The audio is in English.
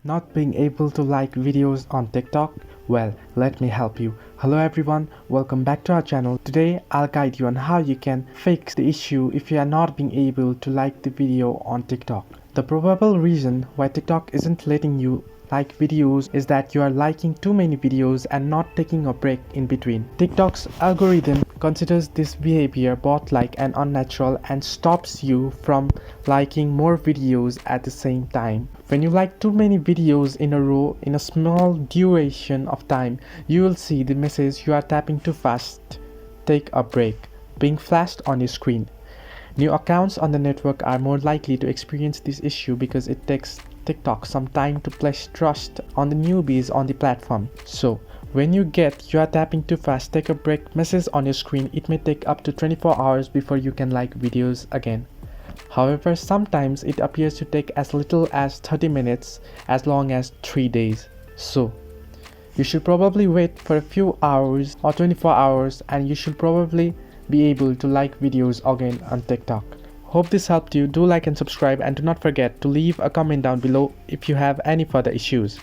Not being able to like videos on TikTok? Well, let me help you. Hello everyone, welcome back to our channel. Today I'll guide you on how you can fix the issue if you are not being able to like the video on TikTok. The probable reason why TikTok isn't letting you like videos is that you are liking too many videos and not taking a break in between. TikTok's algorithm considers this behavior bot-like and unnatural and stops you from liking more videos at the same time. When you like too many videos in a row in a small duration of time, you will see the message "you are tapping too fast, take a break" being flashed on your screen. New accounts on the network are more likely to experience this issue because it takes TikTok some time to place trust on the newbies on the platform. So, when you get "you are tapping too fast, take a break" message on your screen, it may take up to 24 hours before you can like videos again. However, sometimes it appears to take as little as 30 minutes, as long as 3 days. So, you should probably wait for a few hours or 24 hours and you should probably be able to like videos again on TikTok. Hope this helped you. Do like and subscribe and do not forget to leave a comment down below if you have any further issues.